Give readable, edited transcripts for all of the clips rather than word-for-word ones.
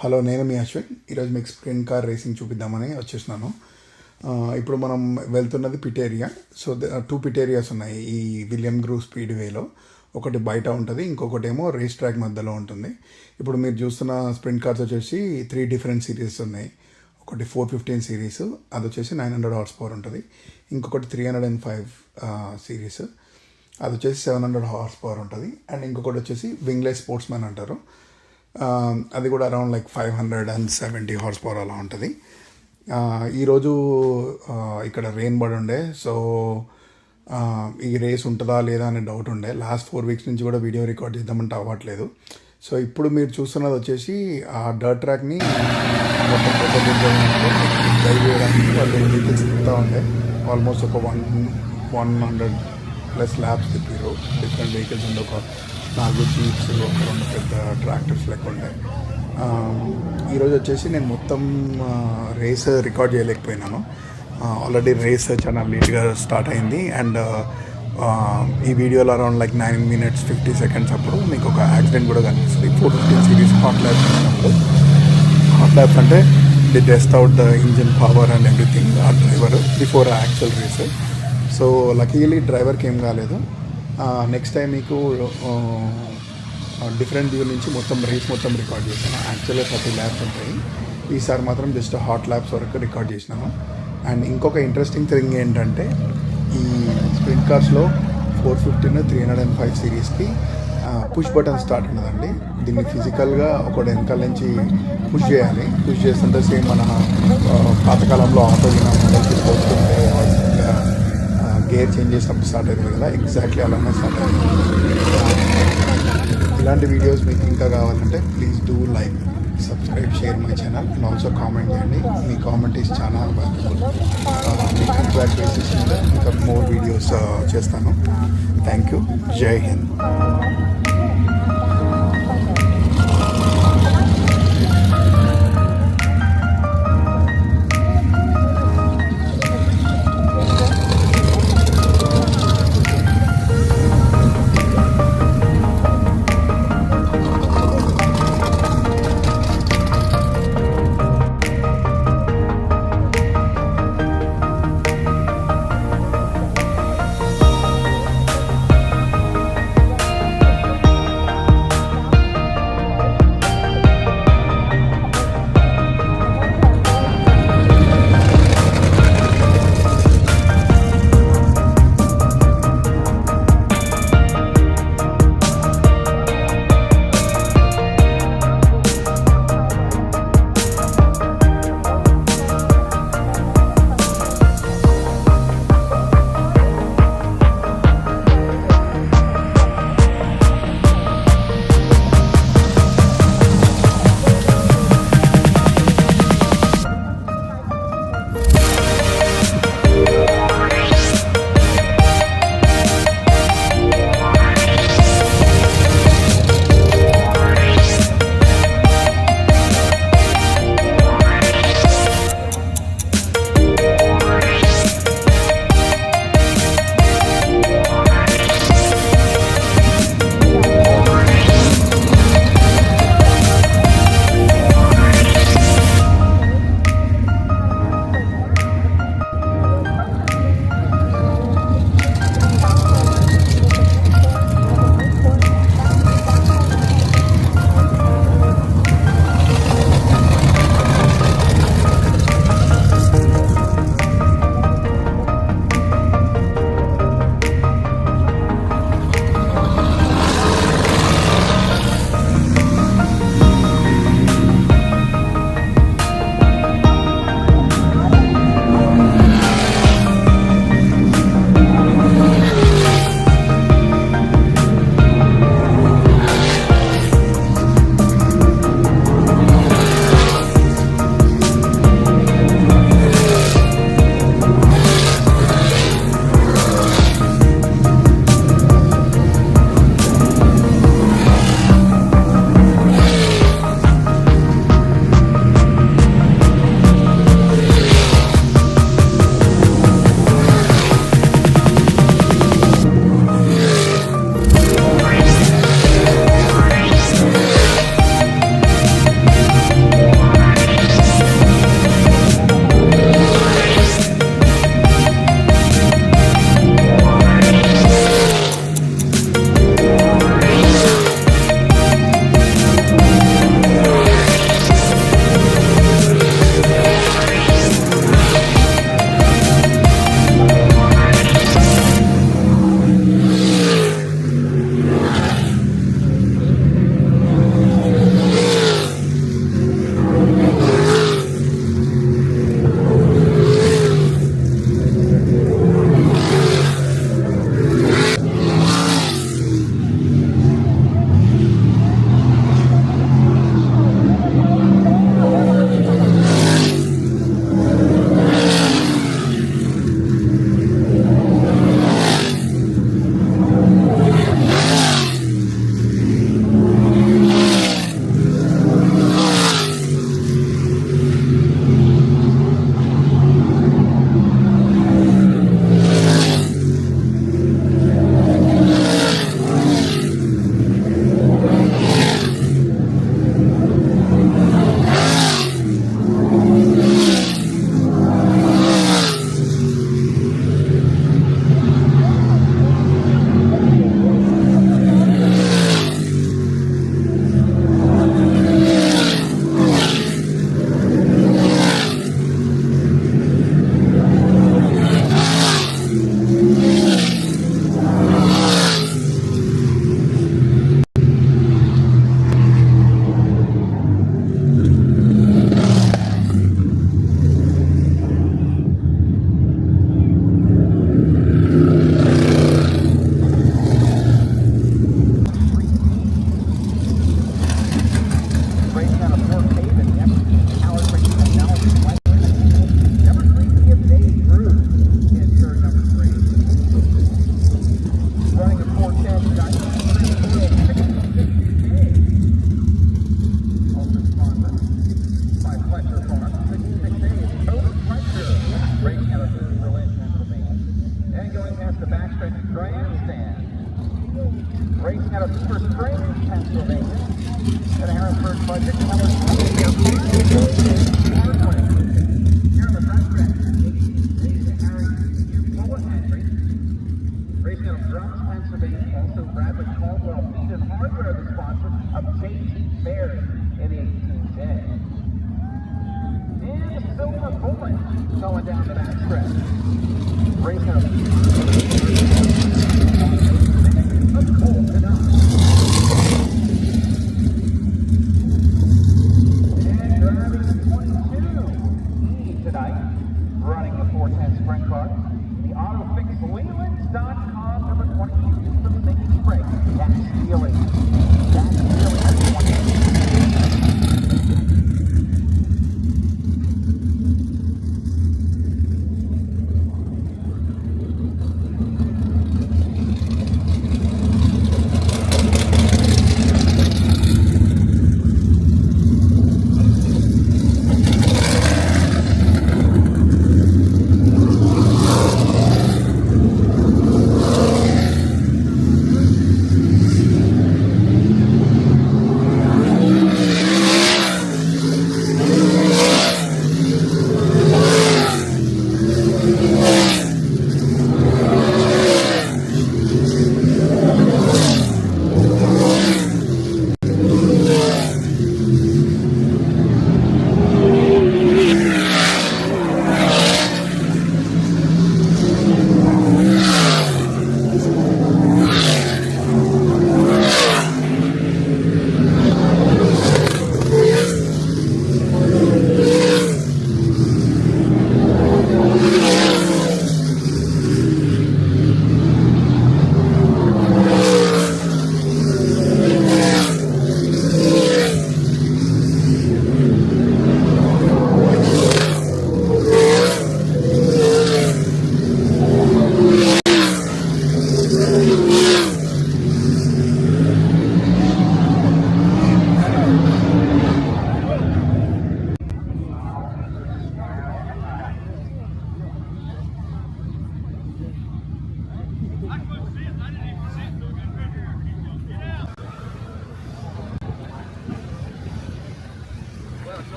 Hello, నేను మీ అశ్విన్. ఈరోజు మీకు స్ప్రింట్ కార్ రేసింగ్ చూపిద్దామని వచ్చేసినాను. ఇప్పుడు మనం వెళ్తున్నది pit area. So 2 pit areas ఉన్నాయి ఈ విలియం గ్రూవ్ స్పీడ్వేలో. ఒకటి బయట ఉంటుంది, ఇంకొకటి ఏమో రేస్ ట్రాక్ మధ్యలో ఉంటుంది. ఇప్పుడు మీరు చూస్తున్న స్ప్రింట్ కార్స్ వచ్చేసి 3 డిఫరెంట్ సిరీస్ ఉన్నాయి. ఒకటి 415 సిరీస్, అది వచ్చేసి 900 హార్స్ పవర్ ఉంటుంది. ఇంకొకటి 305 సిరీస్, అది వచ్చేసి 700 హార్స్ పవర్ ఉంటుంది. అండ్ ఇంకొకటి వచ్చేసి వింగ్లెస్ స్పోర్ట్స్ మ్యాన్ అంటారు. అది కూడా అరౌండ్ లైక్ 570 హార్స్ పవర్ అలా ఉంటుంది. ఈరోజు ఇక్కడ రెయిన్ పడి ఉండే, సో ఈ రేస్ ఉంటుందా లేదా అనే డౌట్ ఉండే. లాస్ట్ 4 వీక్స్ నుంచి కూడా వీడియో రికార్డ్ చేద్దామంటే అవ్వట్లేదు. సో ఇప్పుడు మీరు చూస్తున్నది వచ్చేసి ఆ డర్ట్ ట్రాక్ని మొత్తం డ్రైవ్ చేయడానికి వాళ్ళు వెహికల్స్ తిప్పుతూ ఉండే. ఆల్మోస్ట్ ఒక 100+ ల్యాబ్స్ తిప్పారు. డిఫరెంట్ వెహికల్స్ ఉండే, ఒక 4 జీప్స్, ఒక 2 పెద్ద ట్రాక్టర్స్ లెక్క ఉండే. ఈరోజు వచ్చేసి నేను మొత్తం రేస్ రికార్డ్ చేయలేకపోయినాను. ఆల్రెడీ రేస్ చాలా లేట్గా స్టార్ట్ అయింది. అండ్ ఈ వీడియోలో అరౌండ్ లైక్ 9 minutes 50 seconds అప్పుడు మీకు ఒక యాక్సిడెంట్ కూడా కనిపిస్తుంది. 415 సిరీస్ హాట్ ల్యాబ్స్ అన్నప్పుడు. హాట్ ల్యాబ్స్ అంటే the test out the engine power and everything ఆ driver before actual race. So luckily డ్రైవర్కి ఏం కాలేదు. నెక్స్ట్ టైం మీకు డిఫరెంట్ వ్యూ నుంచి మొత్తం రేస్ మొత్తం రికార్డ్ చేశాను. యాక్చువల్గా 30 ల్యాబ్స్ ఉంటాయి, ఈసారి మాత్రం జస్ట్ హాట్ ల్యాబ్స్ వరకు రికార్డ్ చేసినాను. అండ్ ఇంకొక ఇంట్రెస్టింగ్ థింగ్ ఏంటంటే, ఈ స్ప్రింట్ కార్స్లో 415 305 సిరీస్కి పుష్ బటన్ స్టార్ట్ ఉన్నదండి. దీన్ని ఫిజికల్గా ఒకటి వెనకాల నుంచి పుష్ చేయాలి. పుష్ చేస్తుంటే సేమ్ మన పాతకాలంలో ఆటో మొదలు పోతుంటే గేర్ చేంజ్ చేసినప్పుడు స్టార్ట్ అవుతుంది కదా, ఎగ్జాక్ట్లీ అలానే స్టార్ట్ అవుతుంది. ఇలాంటి వీడియోస్ మీకు ఇంకా కావాలంటే please do like, subscribe, share my channel and also comment చేయండి. మీ కామెంట్ ఈస్ చాలా వాల్యుబుల్. మీ ఫీడ్బ్యాక్ బేసిస్ మీద ఇంకా మోర్ వీడియోస్ చేస్తాను. Thank you. జై Hind. Racing out of Beaver Springs, Pennsylvania. At a Harrisburg budget, Keller here on the front stretch. Racing out of Drums, Pennsylvania. Also Bradley Caldwell, Feed and Hardware, the sponsor of JT Berry in the 1810. And Silver Bullet going down the back stretch. Racing out of tonight, running the 410 sprint car. The AutoFixLelands.com, number 22, for the making spray. That's stealing. That's stealing at 20.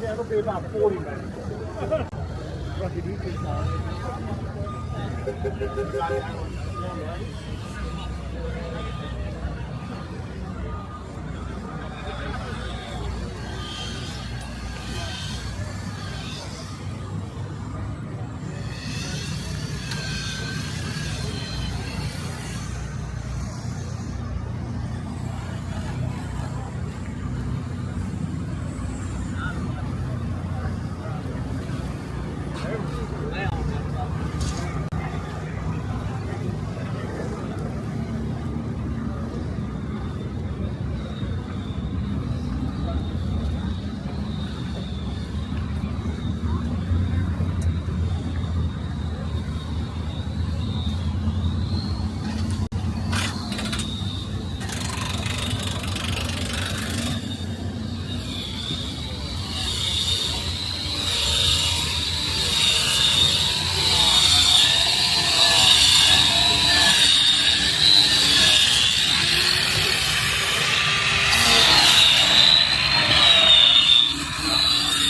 It'll be about 40 minutes.